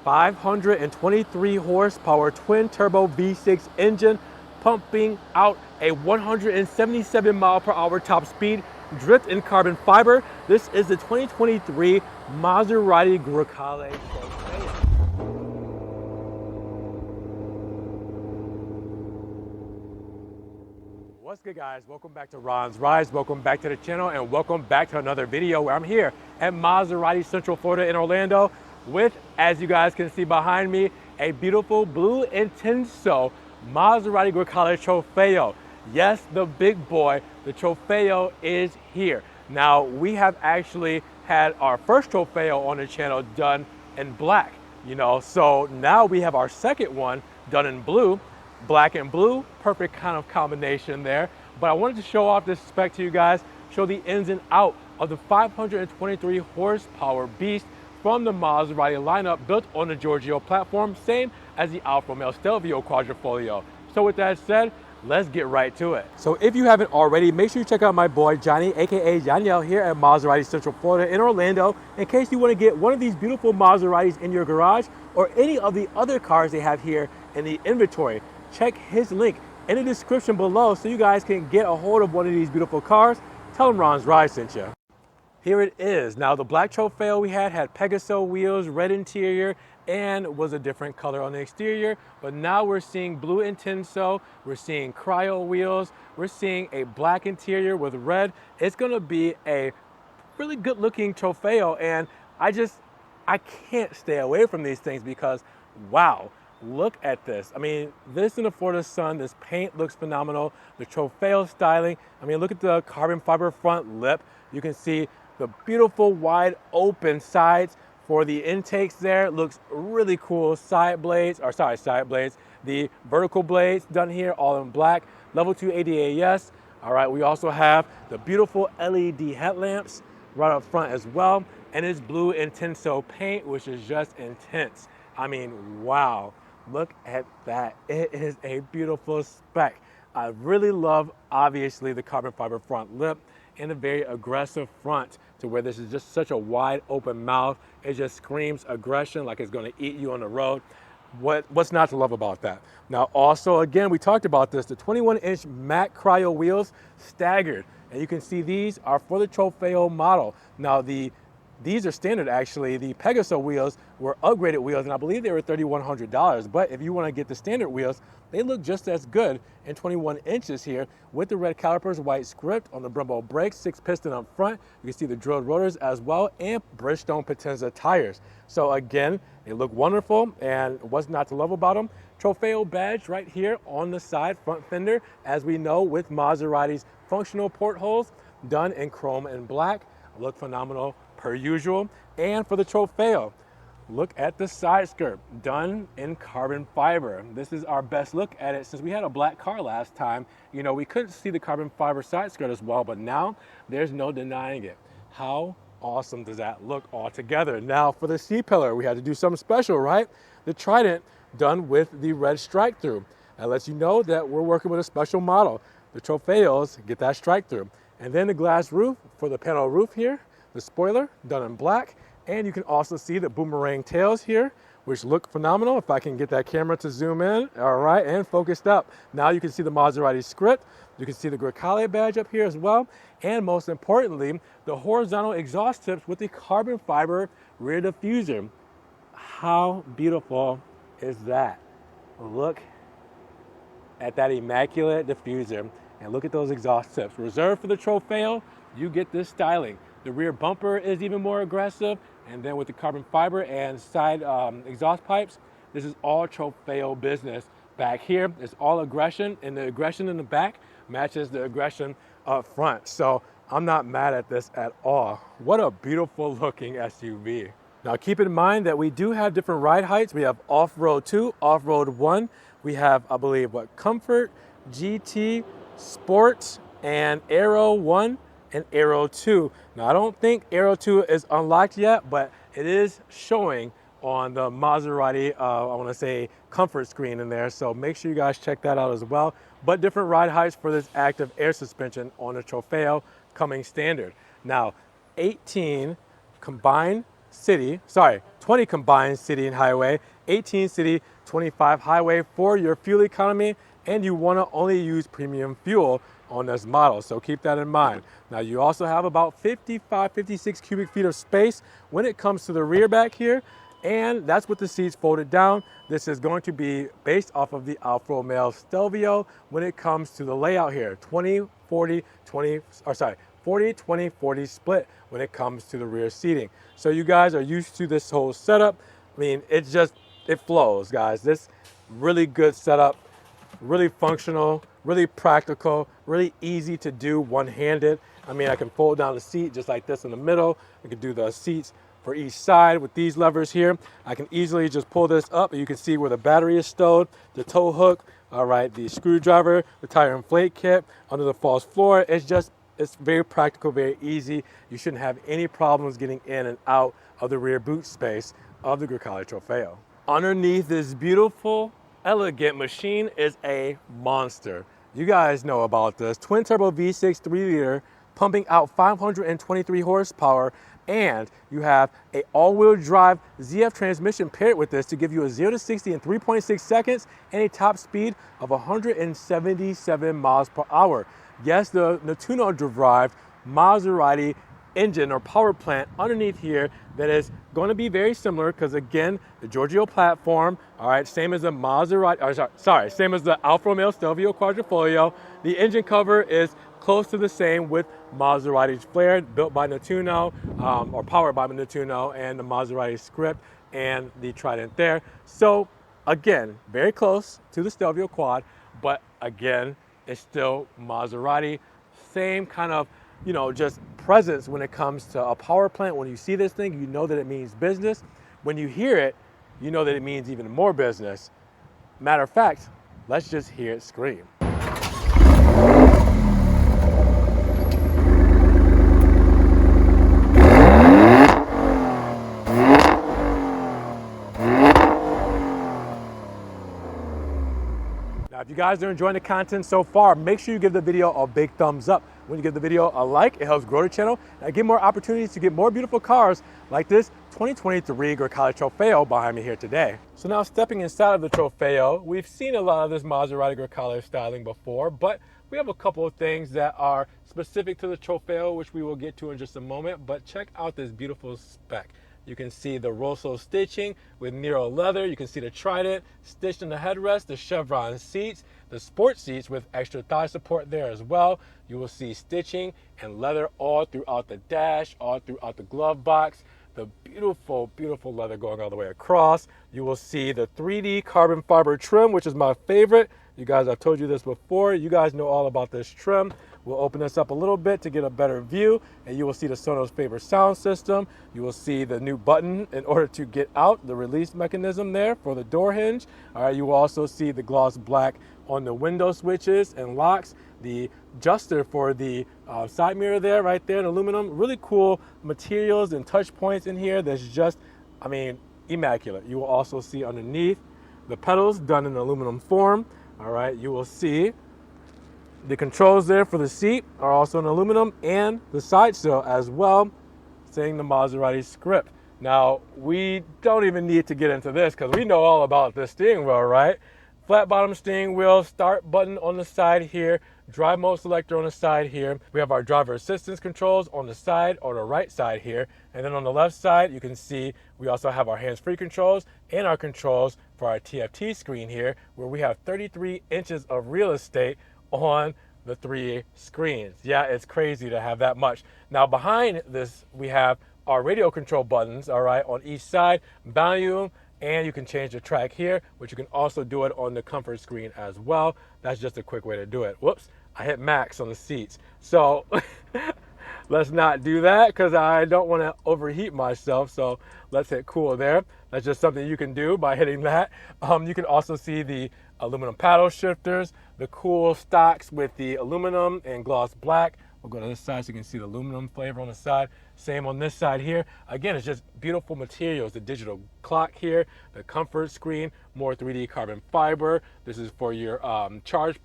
523 horsepower twin turbo V6 engine, pumping out a 177 mile per hour top speed, dripped in carbon fiber. This is the 2023 Maserati Grecale Trofeo. What's good, guys? Welcome back to Ron's Rides. Welcome back to the channel, and welcome back to another video where I'm here at Maserati Central Florida in Orlando with, as you guys can see behind me, a beautiful Blu Intenso Maserati Grecale Trofeo. Yes, the big boy, the Trofeo is here. Now, we have actually had our first Trofeo on the channel done in black, so now we have our second one done in blue. Black and blue, perfect kind of combination there. But I wanted to show off this spec to you guys, show the ins and out of the 523 horsepower beast from the Maserati lineup, built on the Giorgio platform, same as the Alfa Romeo Stelvio Quadrifoglio. So with that said, let's get right to it. So if you haven't already, make sure you check out my boy Johnny, aka Danielle, here at Maserati Central Florida in Orlando, in case you want to get one of these beautiful Maseratis in your garage or any of the other cars they have here in the inventory. Check his link in the description below so you guys can get a hold of one of these beautiful cars. Tell him Ron's Ride sent you. Here it is. Now, the black Trofeo we had Pegaso wheels, red interior, and was a different color on the exterior. But now we're seeing Blu Intenso, we're seeing cryo wheels, we're seeing a black interior with red. It's gonna be a really good looking Trofeo, and I can't stay away from these things because, wow. Look at this. I mean, this in the Florida sun, this paint looks phenomenal. The Trofeo styling, I mean, look at the carbon fiber front lip. You can see the beautiful wide open sides for the intakes there. Looks really cool. Side blades. The vertical blades done here, all in black. Level 2 ADAS. All right, we also have the beautiful LED headlamps right up front as well. And it's Blu Intenso paint, which is just intense. I mean, wow. Look at that. It is a beautiful spec. I really love, obviously, the carbon fiber front lip and a very aggressive front, to where this is just such a wide open mouth. It just screams aggression, like it's going to eat you on the road. What's not to love about that? Now, also, again, we talked about this, the 21-inch matte cryo wheels, staggered. And you can see these are for the Trofeo model. Now, these are standard, actually. The Pegaso wheels were upgraded wheels, and I believe they were $3,100. But if you want to get the standard wheels, they look just as good in 21 inches here with the red calipers, white script on the Brembo brakes, 6-piston up front. You can see the drilled rotors as well, and Bridgestone Potenza tires. So again, they look wonderful, and what's not to love about them? Trofeo badge right here on the side front fender, as we know with Maserati's functional portholes, done in chrome and black. Look phenomenal per usual. And for the Trofeo, look at the side skirt, done in carbon fiber. This is our best look at it since we had a black car last time. We couldn't see the carbon fiber side skirt as well, but now there's no denying it. How awesome does that look all together? Now for the C-pillar, we had to do something special, right? The Trident, done with the red strike through. That lets you know that we're working with a special model. The Trofeos get that strike through. And then the glass roof for the panel roof here, the spoiler done in black, and you can also see the boomerang tails here, which look phenomenal. If I can get that camera to zoom in, all right, and focused up. Now you can see the Maserati script, you can see the Grecale badge up here as well, and most importantly, the horizontal exhaust tips with the carbon fiber rear diffuser. How beautiful is that? Look at that immaculate diffuser. And look at those exhaust tips. Reserved for the Trofeo, you get this styling. The rear bumper is even more aggressive. And then with the carbon fiber and side exhaust pipes, this is all Trofeo business. Back here, it's all aggression, and the aggression in the back matches the aggression up front. So I'm not mad at this at all. What a beautiful looking SUV. Now keep in mind that we do have different ride heights. We have off-road 2, off-road 1. We have, I believe, Comfort, GT, Sports, and Aero 1 and Aero 2. Now, I don't think Aero 2 is unlocked yet, but it is showing on the Maserati, I want to say, comfort screen in there. So make sure you guys check that out as well. But different ride heights for this active air suspension on the Trofeo coming standard. Now, 18 combined city, sorry, 20 combined city and highway, 18 city, 25 highway for your fuel economy, and you want to only use premium fuel on this model, so keep that in mind. Now you also have about 55, 56 cubic feet of space when it comes to the rear back here, and that's with the seats folded down. This is going to be based off of the Alfa Romeo Stelvio when it comes to the layout here, 20, 40, 20, or sorry, 40, 20, 40 split when it comes to the rear seating. So you guys are used to this whole setup. I mean, it flows, guys. This really good setup, really functional, really practical, really easy to do one-handed. I mean, I can fold down the seat just like this in the middle. I can do the seats for each side with these levers here. I can easily just pull this up and you can see where the battery is stowed, the tow hook, all right, the screwdriver, the tire inflate kit, under the false floor. It's very practical, very easy. You shouldn't have any problems getting in and out of the rear boot space of the Grecale Trofeo. Underneath this beautiful, elegant machine is a monster. You guys know about this. Twin turbo V6 3-liter pumping out 523 horsepower, and you have a all-wheel drive ZF transmission paired with this to give you a 0 to 60 in 3.6 seconds and a top speed of 177 miles per hour. Yes, the Nettuno-derived Maserati engine or power plant underneath here that is going to be very similar because, again, the Giorgio platform, all right, same as the Maserati, same as the Alfa Romeo Stelvio Quadrifoglio. The engine cover is close to the same with Maserati's Flare, built by Nettuno, or powered by Nettuno, and the Maserati script and the Trident there. So, again, very close to the Stelvio Quad, but again, it's still Maserati. Same kind of, just presence when it comes to a power plant. When you see this thing, you know that it means business. When you hear it, you know that it means even more business. Matter of fact, let's just hear it scream. Now, if you guys are enjoying the content so far, make sure you give the video a big thumbs up. When you give the video a like, it helps grow the channel and give more opportunities to get more beautiful cars like this 2023 Grecale Trofeo behind me here today. So now stepping inside of the Trofeo, we've seen a lot of this Maserati Grecale styling before, but we have a couple of things that are specific to the Trofeo, which we will get to in just a moment. But check out this beautiful spec. You can see the Rosso stitching with Nero leather. You can see the Trident stitched in the headrest, the chevron seats, the sport seats with extra thigh support there as well. You will see stitching and leather all throughout the dash, all throughout the glove box. The beautiful, beautiful leather going all the way across. You will see the 3D carbon fiber trim, which is my favorite. You guys, I've told you this before. You guys know all about this trim. We'll open this up a little bit to get a better view, and you will see the Sonos favorite sound system. You will see the new button in order to get out, the release mechanism there for the door hinge. All right, you will also see the gloss black on the window switches and locks, the adjuster for the side mirror there, right there in aluminum. Really cool materials and touch points in here that's just, I mean, immaculate. You will also see underneath the pedals done in aluminum form. All right, you will see the controls there for the seat are also in aluminum, and the side sill as well, saying the Maserati script. Now, we don't even need to get into this because we know all about this steering wheel, right? Flat bottom steering wheel, start button on the side here, drive mode selector on the side here. We have our driver assistance controls on the side, or the right side here. And then on the left side, you can see we also have our hands-free controls and our controls for our TFT screen here, where we have 33 inches of real estate on the 3 screens. Yeah, it's crazy to have that much. Now behind this, we have our radio control buttons, all right, on each side, volume, and you can change the track here, but you can also do it on the comfort screen as well. That's just a quick way to do it. Whoops, I hit max on the seats. So let's not do that because I don't want to overheat myself. So let's hit cool there. That's just something you can do by hitting that. You can also see the aluminum paddle shifters, the cool stocks with the aluminum and gloss black. We'll go to this side so you can see the aluminum flavor on the side. Same on this side here. Again, it's just beautiful materials. The digital clock here, the comfort screen, more 3D carbon fiber. This is for your charging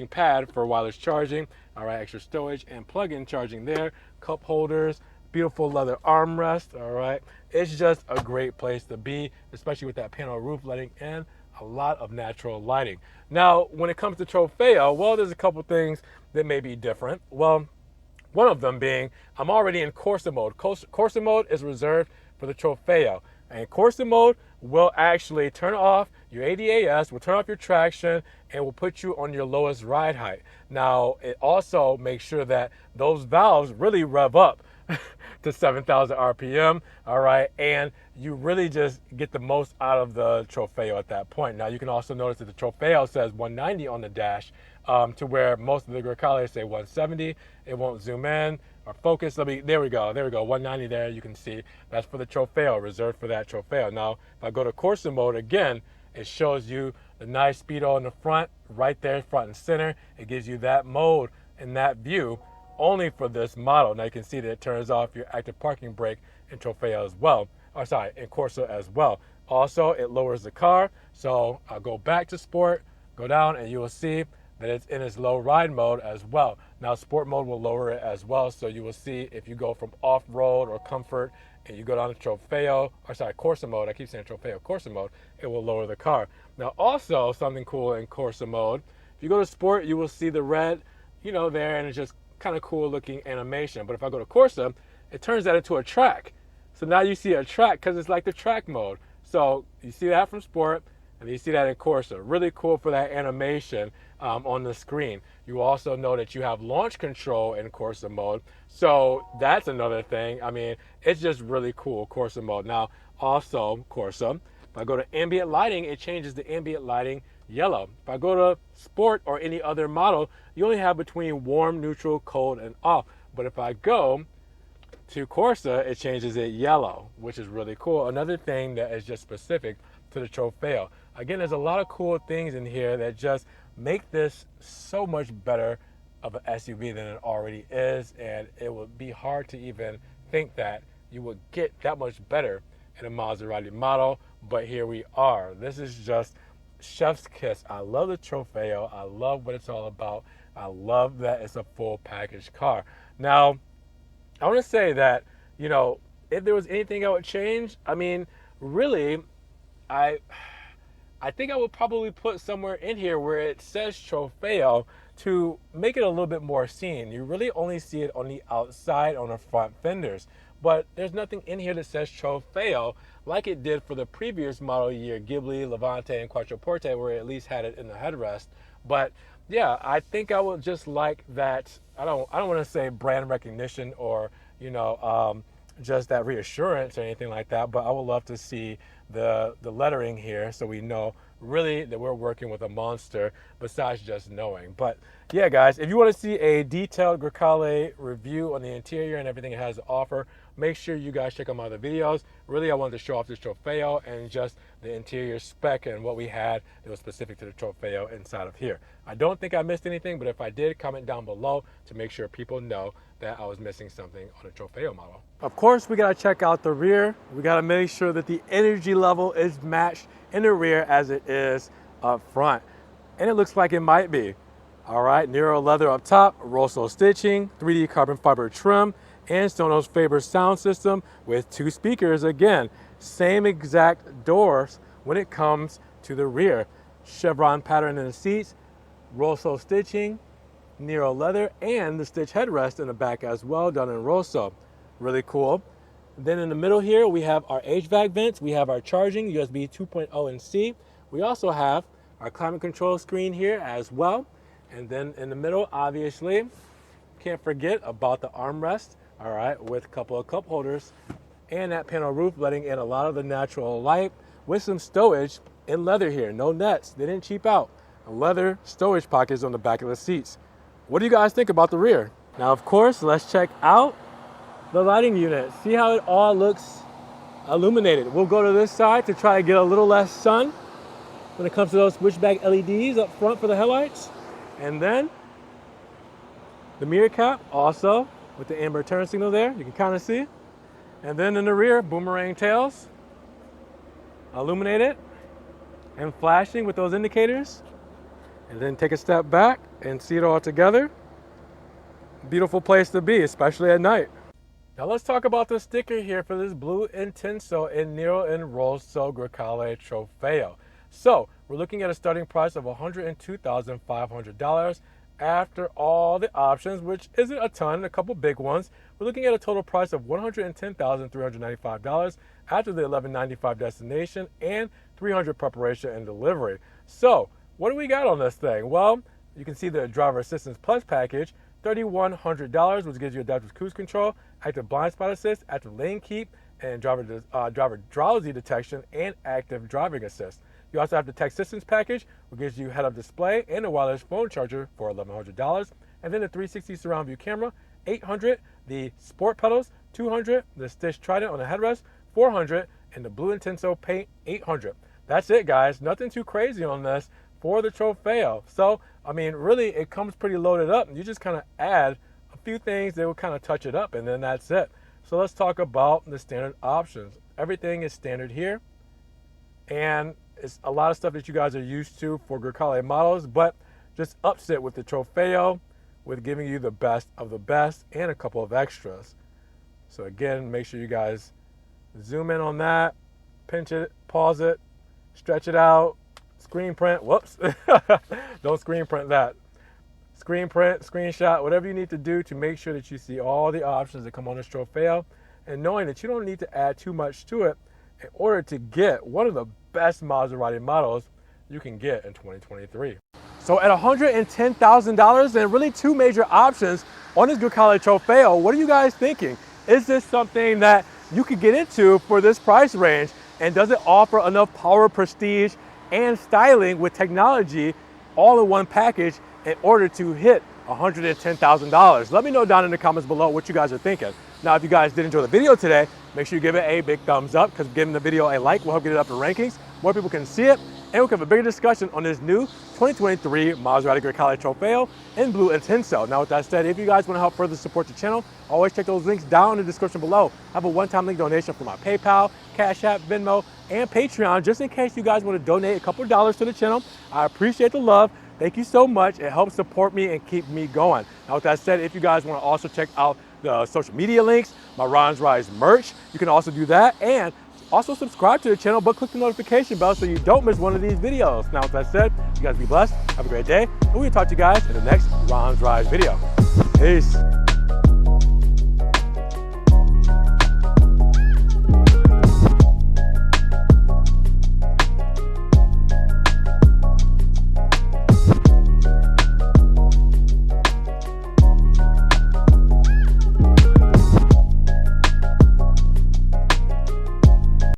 pad for wireless charging. All right, extra storage and plug-in charging there. Cup holders, beautiful leather armrest, all right? It's just a great place to be, especially with that panel roof lighting and a lot of natural lighting. Now, when it comes to Trofeo, well, there's a couple things that may be different. Well, one of them being, I'm already in Corsa mode. Corsa mode is reserved for the Trofeo. And Corsa mode will actually turn off your ADAS, will turn off your traction, and will put you on your lowest ride height. Now, it also makes sure that those valves really rev up to 7,000 RPM, all right? And you really just get the most out of the Trofeo at that point. Now, you can also notice that the Trofeo says 190 on the dash, to where most of the Grecale say 170. It won't zoom in or focus. There we go, 190 there, you can see. That's for the Trofeo, reserved for that Trofeo. Now, if I go to Corsa mode again, it shows you the nice speedo in the front, right there, front and center. It gives you that mode and that view only for this model. Now you can see that it turns off your active parking brake in Trofeo as well. Or sorry, in Corsa as well. Also, it lowers the car. So I'll go back to sport, go down, and you will see that it's in its low ride mode as well. Now sport mode will lower it as well. So you will see if you go from off-road or comfort and you go down to Trofeo, or sorry, Corsa mode, I keep saying Trofeo, Corsa mode, it will lower the car. Now also something cool in Corsa mode, if you go to sport, you will see the red, there, and it's just kind of cool looking animation. But if I go to Corsa, it turns that into a track. So now you see a track because it's like the track mode. So you see that from sport, and you see that in Corsa. Really cool for that animation on the screen. You also know that you have launch control in Corsa mode. So that's another thing. I mean, it's just really cool, Corsa mode. Now, also Corsa, if I go to ambient lighting, it changes the ambient lighting yellow. If I go to sport or any other model, you only have between warm, neutral, cold, and off. But if I go to Corsa, it changes it yellow, which is really cool. Another thing that is just specific to the Trofeo. Again, there's a lot of cool things in here that just make this so much better of an SUV than it already is, and it would be hard to even think that you would get that much better in a Maserati model, but here we are. This is just chef's kiss. I love the Trofeo. I love what it's all about. I love that it's a full package car. Now, I want to say that, if there was anything I would change, I mean, really, I think I would probably put somewhere in here where it says Trofeo to make it a little bit more seen. You really only see it on the outside, on the front fenders. But there's nothing in here that says Trofeo like it did for the previous model year Ghibli, Levante, and Quattroporte, where it at least had it in the headrest. But yeah, I think I would just like that. I don't want to say brand recognition or just that reassurance or anything like that, but I would love to see the lettering here so we know really that we're working with a monster besides just knowing. But yeah, guys, if you want to see a detailed Grecale review on the interior and everything it has to offer, make sure you guys check out my other videos. Really, I wanted to show off this Trofeo and just the interior spec and what we had that was specific to the Trofeo inside of here. I don't think I missed anything, but if I did, comment down below to make sure people know that I was missing something on a Trofeo model. Of course, we gotta check out the rear. We gotta make sure that the energy level is matched in the rear as it is up front. And it looks like it might be. All right, Nero leather up top, Rosso stitching, 3D carbon fiber trim, and Sonos Faber sound system with 2 speakers. Again, same exact doors when it comes to the rear. Chevron pattern in the seats, Rosso stitching, Nero leather, and the stitch headrest in the back as well, done in Rosso. Really cool. Then in the middle here, we have our HVAC vents. We have our charging, USB 2.0 and C. We also have our climate control screen here as well. And then in the middle, obviously, can't forget about the armrest, all right, with a couple of cup holders and that panel roof letting in a lot of the natural light with some stowage in leather here. No nets, they didn't cheap out. Leather storage pockets on the back of the seats. What do you guys think about the rear? Now, of course, let's check out the lighting unit. See how it all looks illuminated. We'll go to this side to try to get a little less sun when it comes to those switchback LEDs up front for the headlights. And then the mirror cap also with the amber turn signal there, you can kind of see. And then in the rear, boomerang tails, illuminated and flashing with those indicators. And then take a step back and see it all together. Beautiful place to be, especially at night. Now let's talk about the sticker here for this Blu Intenso in Nero and Rosso Grecale Trofeo. So we're looking at a starting price of $102,500 after all the options, which isn't a ton, a couple big ones. We're looking at a total price of $110,395 after the $1,195 destination and $300 preparation and delivery. So what do we got on this thing? Well, you can see the Driver Assistance Plus package, $3,100, which gives you adaptive cruise control, active blind spot assist, active lane keep, and driver drowsy detection and active driving assist. You also have the Tech Systems package, which gives you head-up display and a wireless phone charger for $1,100, and then the 360 surround view camera, $800, the sport pedals, $200, the Stitch Trident on the headrest, $400, and the Blu Intenso paint, $800. That's it, guys. Nothing too crazy on this for the Trofeo. So, I mean, really, it comes pretty loaded up. You just kind of add a few things that will kind of touch it up, and then that's it. So let's talk about the standard options. Everything is standard here, and it's a lot of stuff that you guys are used to for Grecale models, but just ups it with the Trofeo, with giving you the best of the best and a couple of extras. So again, make sure you guys zoom in on that, pinch it, pause it, stretch it out, screen print, whoops, don't screen print that. Screen print, screenshot, whatever you need to do to make sure that you see all the options that come on this Trofeo, and knowing that you don't need to add too much to it in order to get one of the best Maserati models you can get in 2023. So at $110,000 and really two major options on this Grecale Trofeo, what are you guys thinking? Is this something that you could get into for this price range? And does it offer enough power, prestige, and styling with technology all in one package in order to hit $110,000? Let me know down in the comments below what you guys are thinking. Now, if you guys did enjoy the video today, make sure you give it a big thumbs up, because giving the video a like will help get it up in rankings. More people can see it, and we can have a bigger discussion on this new 2023 Maserati Grecale Trofeo in Blu Intenso. Now, with that said, if you guys want to help further support the channel, always check those links down in the description below. I have a one-time link donation for my PayPal, Cash App, Venmo, and Patreon, just in case you guys want to donate a couple of dollars to the channel. I appreciate the love. Thank you so much. It helps support me and keep me going. Now, with that said, if you guys want to also check out the social media links, my Ron's Rise merch, you can also do that. And also subscribe to the channel, but click the notification bell so you don't miss one of these videos. Now, with that said, you guys be blessed, have a great day, and we'll talk to you guys in the next Ron's Rise video. Peace.